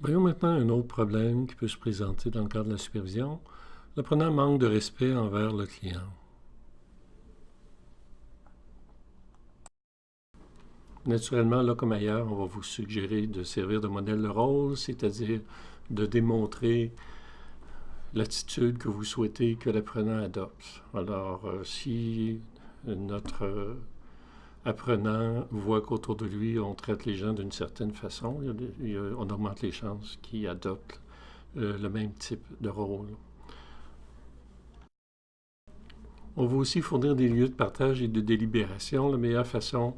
Voyons maintenant un autre problème qui peut se présenter dans le cadre de la supervision. L'apprenant manque de respect envers le client. Naturellement, là comme ailleurs, on va vous suggérer de servir de modèle de rôle, c'est-à-dire de démontrer l'attitude que vous souhaitez que l'apprenant adopte. Alors, si notre apprenant voit qu'autour de lui, on traite les gens d'une certaine façon, on augmente les chances qu'il adopte le même type de rôle. On va aussi fournir des lieux de partage et de délibération. La meilleure façon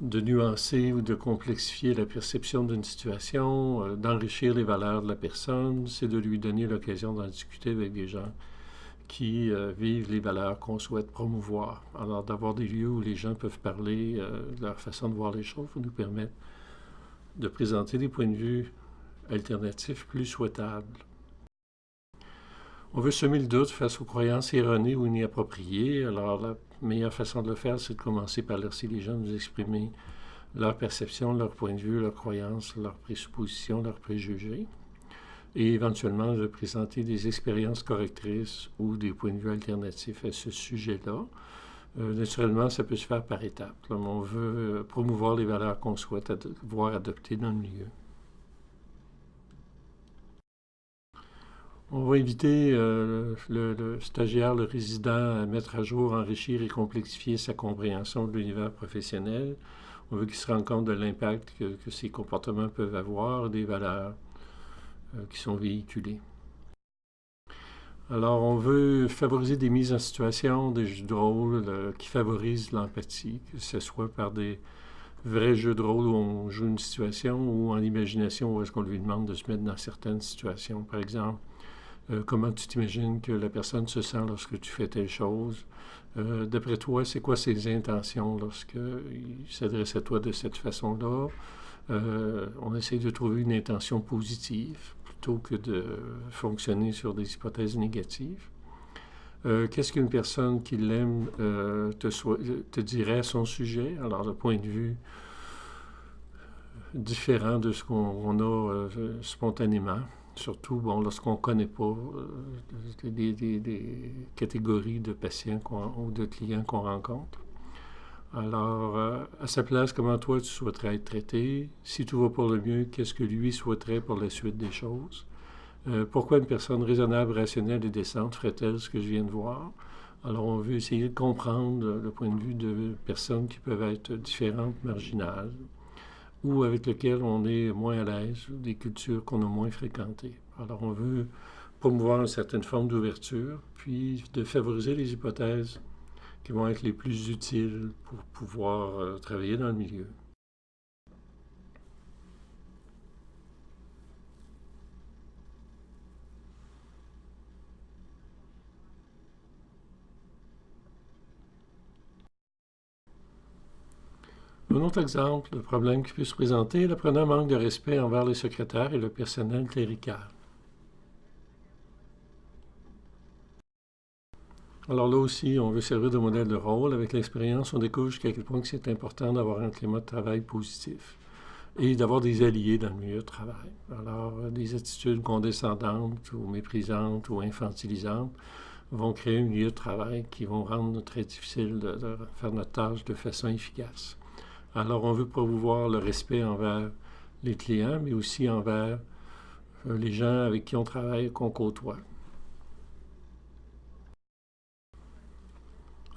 de nuancer ou de complexifier la perception d'une situation, d'enrichir les valeurs de la personne, c'est de lui donner l'occasion d'en discuter avec des gens qui vivent les valeurs qu'on souhaite promouvoir. Alors, d'avoir des lieux où les gens peuvent parler de leur façon de voir les choses nous permettre de présenter des points de vue alternatifs plus souhaitables. On veut semer le doute face aux croyances erronées ou inappropriées. Alors, la meilleure façon de le faire, c'est de commencer par laisser les gens nous exprimer leur perception, leur point de vue, leurs croyances, leurs présuppositions, leurs préjugés. Et éventuellement de présenter des expériences correctrices ou des points de vue alternatifs à ce sujet-là. Naturellement, ça peut se faire par étapes. On veut promouvoir les valeurs qu'on souhaite voir adoptées dans le milieu. On va inviter le stagiaire, le résident à mettre à jour, enrichir et complexifier sa compréhension de l'univers professionnel. On veut qu'il se rende compte de l'impact que ces comportements peuvent avoir, des valeurs qui sont véhiculées. Alors, on veut favoriser des mises en situation, des jeux de rôle qui favorisent l'empathie, que ce soit par des vrais jeux de rôle où on joue une situation ou en imagination où est-ce qu'on lui demande de se mettre dans certaines situations. Par exemple, comment tu t'imagines que la personne se sent lorsque tu fais telle chose? D'après toi, c'est quoi ses intentions lorsqu'il s'adresse à toi de cette façon-là? On essaie de trouver une intention positive plutôt que de fonctionner sur des hypothèses négatives. Qu'est-ce qu'une personne qui l'aime te dirait à son sujet? Alors, le point de vue différent de ce qu'on a spontanément. Surtout, lorsqu'on ne connaît pas des catégories de patients ou de clients qu'on rencontre. Alors, à sa place, comment toi tu souhaiterais être traité? Si tout va pour le mieux, qu'est-ce que lui souhaiterait pour la suite des choses? Pourquoi une personne raisonnable, rationnelle et décente ferait-elle ce que je viens de voir? Alors, on veut essayer de comprendre le point de vue de personnes qui peuvent être différentes, marginales, ou avec lesquelles on est moins à l'aise, des cultures qu'on a moins fréquentées. Alors, on veut promouvoir une certaine forme d'ouverture, puis de favoriser les hypothèses qui vont être les plus utiles pour pouvoir travailler dans le milieu. Un autre exemple de problème qui peut se présenter, l'apprenant manque de respect envers les secrétaires et le personnel clérical. Alors là aussi, on veut servir de modèle de rôle. Avec l'expérience, on découvre jusqu'à quel point c'est important d'avoir un climat de travail positif et d'avoir des alliés dans le milieu de travail. Alors, des attitudes condescendantes ou méprisantes ou infantilisantes vont créer un milieu de travail qui vont rendre très difficile de faire notre tâche de façon efficace. Alors, on veut promouvoir le respect envers les clients, mais aussi envers les gens avec qui on travaille, qu'on côtoie.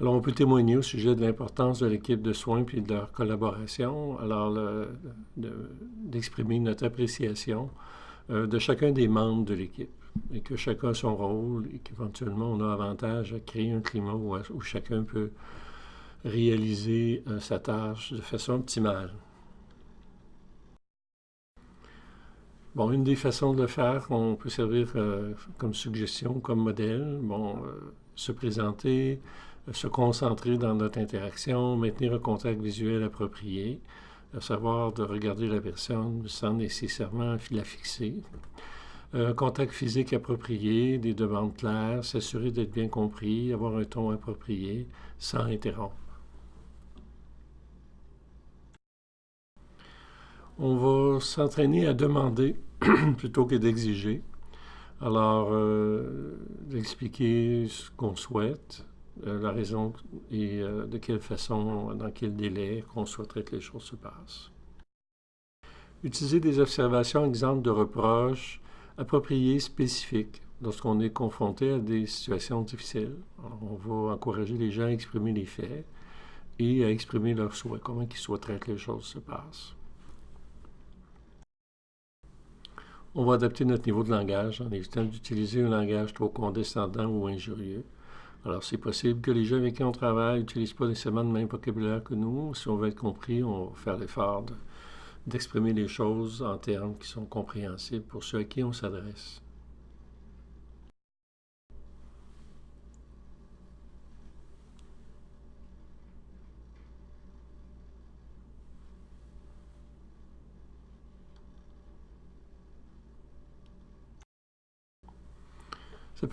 Alors, on peut témoigner au sujet de l'importance de l'équipe de soins puis de leur collaboration. Alors, d'exprimer notre appréciation de chacun des membres de l'équipe et que chacun a son rôle et qu'éventuellement, on a avantage à créer un climat où chacun peut réaliser sa tâche de façon optimale. Bon, une des façons de le faire, on peut servir comme suggestion, comme modèle, se présenter, se concentrer dans notre interaction, maintenir un contact visuel approprié, savoir de regarder la personne sans nécessairement la fixer. Un contact physique approprié, des demandes claires, s'assurer d'être bien compris, avoir un ton approprié, sans interrompre. On va s'entraîner à demander plutôt que d'exiger. Alors, d'expliquer ce qu'on souhaite, la raison et de quelle façon, dans quel délai qu'on souhaiterait que les choses se passent. Utiliser des observations, exemples de reproches appropriés, spécifiques, lorsqu'on est confronté à des situations difficiles. Alors, on va encourager les gens à exprimer les faits et à exprimer leurs souhaits, comment ils souhaiteraient que les choses se passent. On va adapter notre niveau de langage en évitant d'utiliser un langage trop condescendant ou injurieux. Alors, c'est possible que les gens avec qui on travaille n'utilisent pas nécessairement le même vocabulaire que nous. Si on veut être compris, on va faire l'effort d'exprimer les choses en termes qui sont compréhensibles pour ceux à qui on s'adresse. Ça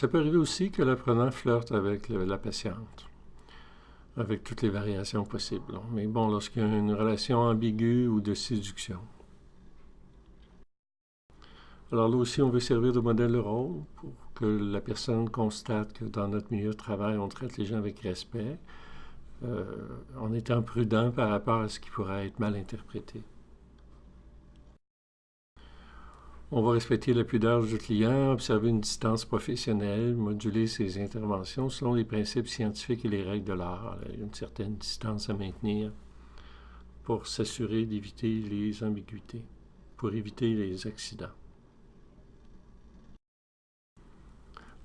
peut arriver aussi que l'apprenant flirte avec la patiente, avec toutes les variations possibles. Mais bon, lorsqu'il y a une relation ambiguë ou de séduction. Alors là aussi, on veut servir de modèle de rôle pour que la personne constate que dans notre milieu de travail, on traite les gens avec respect, en étant prudent par rapport à ce qui pourrait être mal interprété. On va respecter la pudeur du client, observer une distance professionnelle, moduler ses interventions selon les principes scientifiques et les règles de l'art. Il y a une certaine distance à maintenir pour s'assurer d'éviter les ambiguïtés, pour éviter les accidents.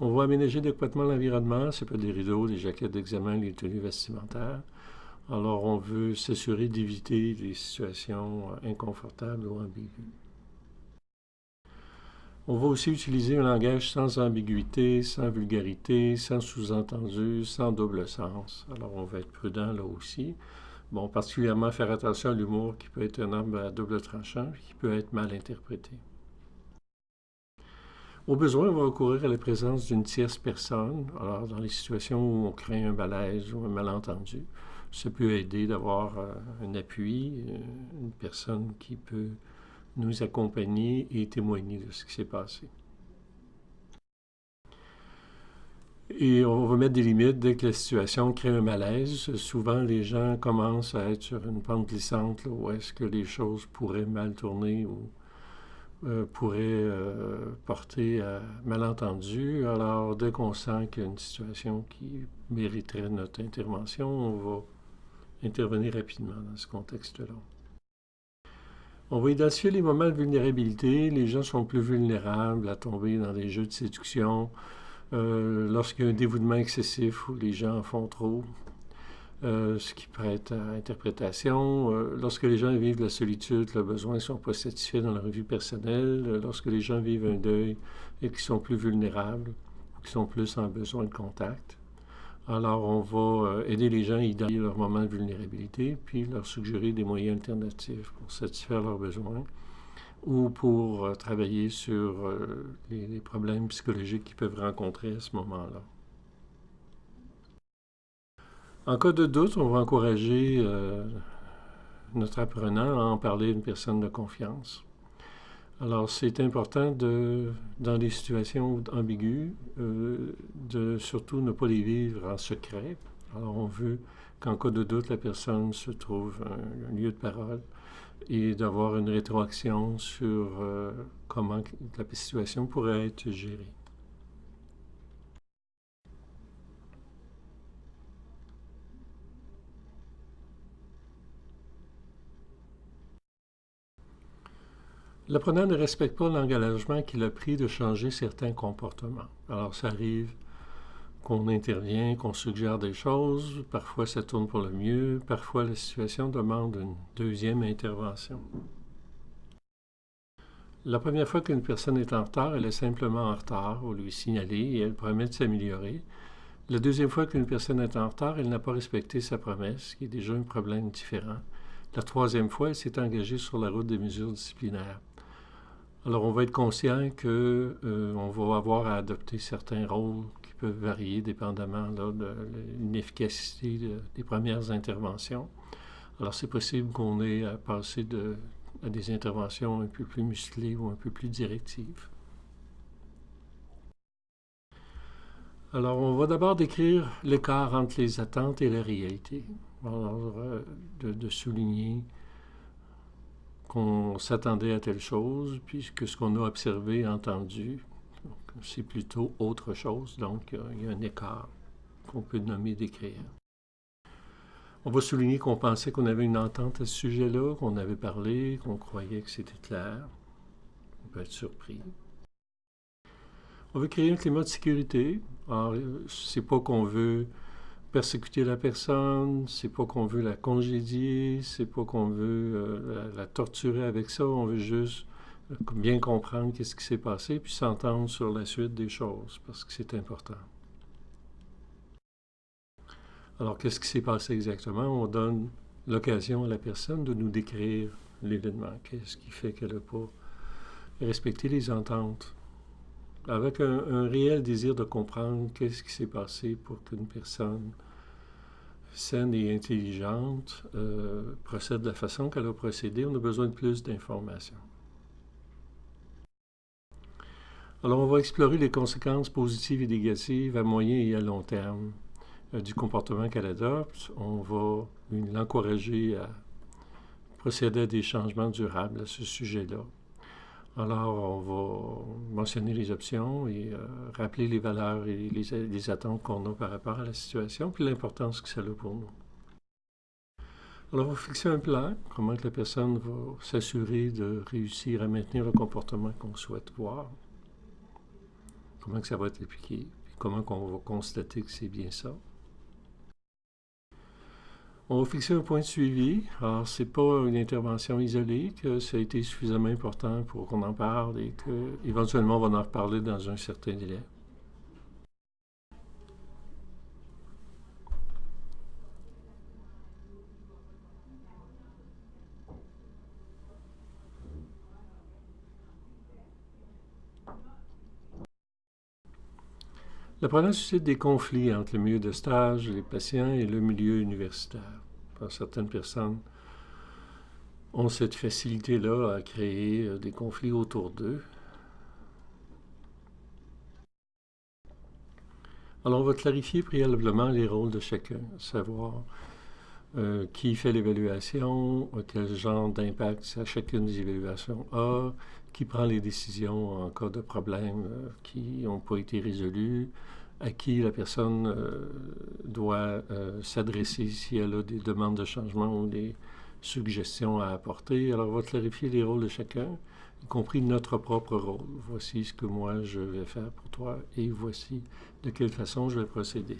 On va aménager adéquatement l'environnement, c'est pas des rideaux, des jaquettes d'examen, les tenues vestimentaires. Alors on veut s'assurer d'éviter des situations inconfortables ou ambiguës. On va aussi utiliser un langage sans ambiguïté, sans vulgarité, sans sous-entendu, sans double sens. Alors, on va être prudent là aussi. Bon, particulièrement faire attention à l'humour qui peut être un arme à double tranchant et qui peut être mal interprété. Au besoin, on va recourir à la présence d'une tierce personne. Alors, dans les situations où on craint un malaise ou un malentendu, ça peut aider d'avoir un appui, une personne qui peut nous accompagner et témoigner de ce qui s'est passé. Et on va mettre des limites dès que la situation crée un malaise. Souvent, les gens commencent à être sur une pente glissante là, où est-ce que les choses pourraient mal tourner ou pourraient porter à malentendu. Alors, dès qu'on sent qu'il y a une situation qui mériterait notre intervention, on va intervenir rapidement dans ce contexte-là. On va identifier les moments de vulnérabilité. Les gens sont plus vulnérables à tomber dans des jeux de séduction. Lorsqu'il y a un dévouement excessif où les gens en font trop, ce qui prête à interprétation. Lorsque les gens vivent la solitude, leurs besoins ne sont pas satisfaits dans leur vie personnelle. Lorsque les gens vivent un deuil et qu'ils sont plus vulnérables, ou qu'ils sont plus en besoin de contact. Alors, on va aider les gens à identifier leurs moments de vulnérabilité, puis leur suggérer des moyens alternatifs pour satisfaire leurs besoins ou pour travailler sur les problèmes psychologiques qu'ils peuvent rencontrer à ce moment-là. En cas de doute, on va encourager notre apprenant à en parler à une personne de confiance. Alors, c'est important dans les situations ambiguës, de surtout ne pas les vivre en secret. Alors, on veut qu'en cas de doute, la personne se trouve un lieu de parole et d'avoir une rétroaction sur comment la situation pourrait être gérée. L'apprenant ne respecte pas l'engagement qu'il a pris de changer certains comportements. Alors, ça arrive qu'on intervient, qu'on suggère des choses, parfois ça tourne pour le mieux, parfois la situation demande une deuxième intervention. La première fois qu'une personne est en retard, elle est simplement en retard, on lui signaler et elle promet de s'améliorer. La deuxième fois qu'une personne est en retard, elle n'a pas respecté sa promesse, ce qui est déjà un problème différent. La troisième fois, elle s'est engagée sur la route des mesures disciplinaires. Alors, on va être conscient qu'on va avoir à adopter certains rôles qui peuvent varier dépendamment là, de l'inefficacité des premières interventions. Alors, c'est possible qu'on ait à passer à des interventions un peu plus musclées ou un peu plus directives. Alors, on va d'abord décrire l'écart entre les attentes et la réalité. Alors, de souligner qu'on s'attendait à telle chose, puis que ce qu'on a observé, entendu, c'est plutôt autre chose. Donc, il y a un écart qu'on peut nommer, décrire. On va souligner qu'on pensait qu'on avait une entente à ce sujet-là, qu'on avait parlé, qu'on croyait que c'était clair. On peut être surpris. On veut créer un climat de sécurité. Alors, c'est pas qu'on veut persécuter la personne, c'est pas qu'on veut la congédier, c'est pas qu'on veut la torturer avec ça, on veut juste bien comprendre qu'est-ce qui s'est passé, puis s'entendre sur la suite des choses, parce que c'est important. Alors, qu'est-ce qui s'est passé exactement? On donne l'occasion à la personne de nous décrire l'événement. Qu'est-ce qui fait qu'elle n'a pas respecté les ententes? Avec un réel désir de comprendre qu'est-ce qui s'est passé pour qu'une personne saine et intelligente procède de la façon qu'elle a procédé, on a besoin de plus d'informations. Alors, on va explorer les conséquences positives et négatives à moyen et à long terme du comportement qu'elle adopte. On va l'encourager à procéder à des changements durables à ce sujet-là. Alors, on va mentionner les options et rappeler les valeurs et les attentes qu'on a par rapport à la situation, puis l'importance que ça a pour nous. Alors, on va fixer un plan, comment que la personne va s'assurer de réussir à maintenir le comportement qu'on souhaite voir, comment que ça va être appliqué, puis comment qu'on va constater que c'est bien ça. On va fixer un point de suivi. Alors, ce n'est pas une intervention isolée, que ça a été suffisamment important pour qu'on en parle et qu'éventuellement, on va en reparler dans un certain délai. L'apprenant suscite des conflits entre le milieu de stage, les patients et le milieu universitaire. Certaines personnes ont cette facilité-là à créer des conflits autour d'eux. Alors, on va clarifier préalablement les rôles de chacun, savoir qui fait l'évaluation, quel genre d'impact chacune des évaluations a, qui prend les décisions en cas de problèmes qui n'ont pas été résolus, à qui la personne doit s'adresser si elle a des demandes de changement ou des suggestions à apporter. Alors, on va clarifier les rôles de chacun, y compris notre propre rôle. Voici ce que moi je vais faire pour toi et voici de quelle façon je vais procéder.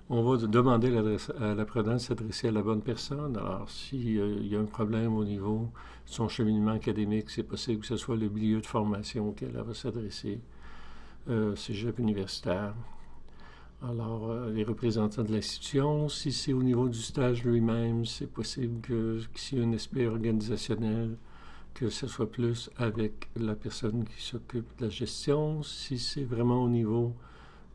On va demander à l'apprenant de s'adresser à la bonne personne. Alors, s'il y a un problème au niveau de son cheminement académique, c'est possible que ce soit le milieu de formation auquel elle va s'adresser, cégep universitaire. Alors, les représentants de l'institution, si c'est au niveau du stage lui-même, c'est possible que s'il y a un aspect organisationnel, que ce soit plus avec la personne qui s'occupe de la gestion. Si c'est vraiment au niveau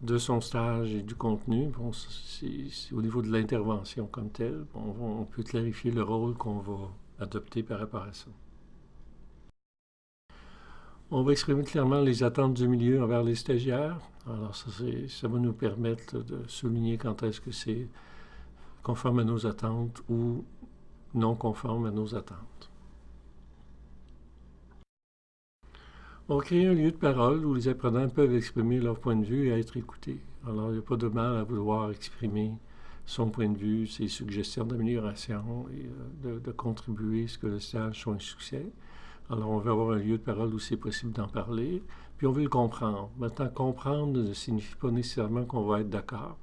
de son stage et du contenu, bon, c'est au niveau de l'intervention comme telle, on peut clarifier le rôle qu'on va adopter par rapport à ça. On va exprimer clairement les attentes du milieu envers les stagiaires. Alors ça va nous permettre de souligner quand est-ce que c'est conforme à nos attentes ou non conforme à nos attentes. On va créer un lieu de parole où les apprenants peuvent exprimer leur point de vue et être écoutés. Alors, il n'y a pas de mal à vouloir exprimer son point de vue, ses suggestions d'amélioration et de contribuer à ce que le stage soit un succès. Alors, on veut avoir un lieu de parole où c'est possible d'en parler, puis on veut le comprendre. Maintenant, comprendre ne signifie pas nécessairement qu'on va être d'accord,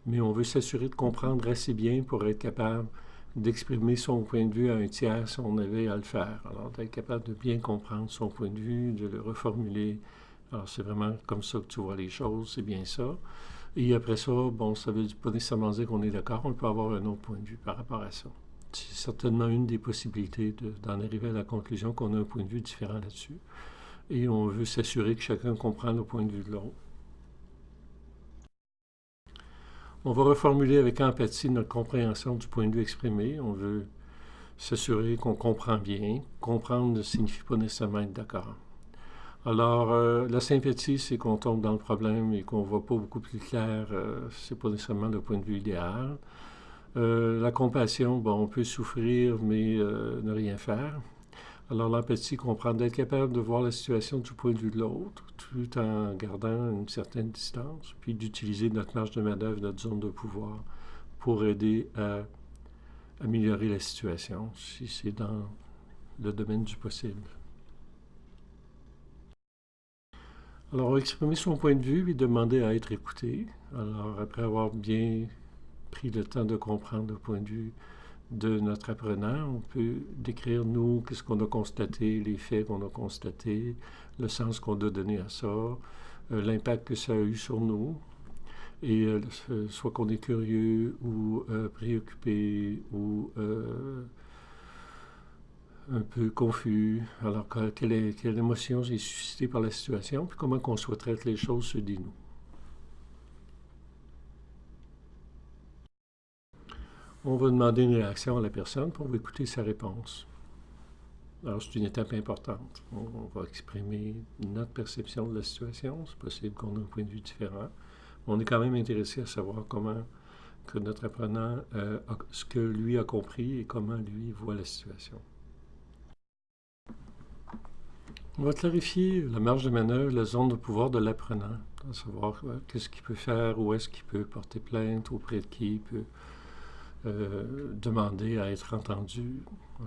mais on veut s'assurer de comprendre assez bien pour être capable d'exprimer son point de vue à un tiers si on avait à le faire. Alors, d'être capable de bien comprendre son point de vue, de le reformuler. Alors, c'est vraiment comme ça que tu vois les choses, c'est bien ça. Et après ça, bon, ça ne veut pas nécessairement dire qu'on est d'accord, on peut avoir un autre point de vue par rapport à ça. C'est certainement une des possibilités d'en arriver à la conclusion qu'on a un point de vue différent là-dessus. Et on veut s'assurer que chacun comprend le point de vue de l'autre. On va reformuler avec empathie notre compréhension du point de vue exprimé. On veut s'assurer qu'on comprend bien. Comprendre ne signifie pas nécessairement être d'accord. Alors, la sympathie, c'est qu'on tombe dans le problème et qu'on ne voit pas beaucoup plus clair. C'est pas nécessairement le point de vue idéal. La compassion, bon, on peut souffrir, mais ne rien faire. Alors, l'empathie comprend d'être capable de voir la situation du point de vue de l'autre, tout en gardant une certaine distance, puis d'utiliser notre marge de manœuvre, notre zone de pouvoir, pour aider à améliorer la situation, si c'est dans le domaine du possible. Alors, exprimer son point de vue et demander à être écouté. Alors, après avoir bien pris le temps de comprendre le point de vue de notre apprenant, on peut décrire, nous, qu'est-ce qu'on a constaté, les faits qu'on a constatés, le sens qu'on a donné à ça, l'impact que ça a eu sur nous. Et soit qu'on est curieux ou préoccupé ou un peu confus. Alors, quelle émotion est suscitée par la situation, puis comment qu'on souhaiterait que les choses se dénouent. On va demander une réaction à la personne, puis on va écouter sa réponse. Alors, c'est une étape importante. On va exprimer notre perception de la situation. C'est possible qu'on ait un point de vue différent. On est quand même intéressé à savoir comment que notre apprenant, ce que lui a compris et comment lui voit la situation. On va clarifier la marge de manœuvre, la zone de pouvoir de l'apprenant, à savoir qu'est-ce qu'il peut faire, où est-ce qu'il peut porter plainte, auprès de qui il peut demander à être entendu.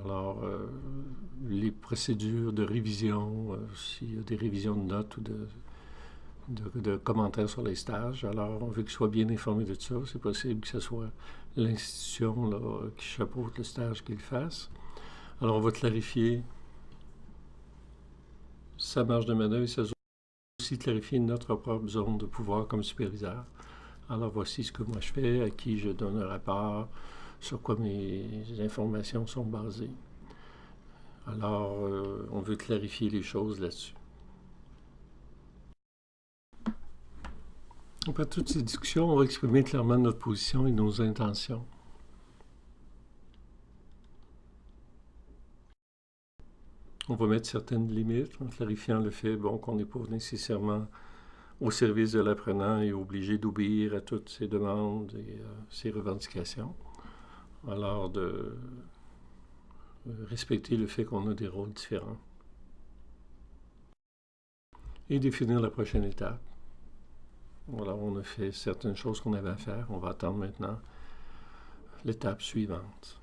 Alors, les procédures de révision, s'il y a des révisions de notes ou de commentaires sur les stages. Alors, on veut qu'il soit bien informé de ça. C'est possible que ce soit l'institution qui chapeaute le stage qu'il fasse. Alors, on va clarifier sa marge de manœuvre et sa zone. Aussi clarifier notre propre zone de pouvoir comme superviseur. Alors, voici ce que moi je fais, à qui je donne un rapport, sur quoi mes informations sont basées. Alors, on veut clarifier les choses là-dessus. Après toutes ces discussions, on va exprimer clairement notre position et nos intentions. On va mettre certaines limites en clarifiant le fait qu'on n'est pas nécessairement au service de l'apprenant et obligé d'obéir à toutes ses demandes et ses revendications. Alors, de respecter le fait qu'on a des rôles différents. Et définir la prochaine étape. Voilà, on a fait certaines choses qu'on avait à faire. On va attendre maintenant l'étape suivante.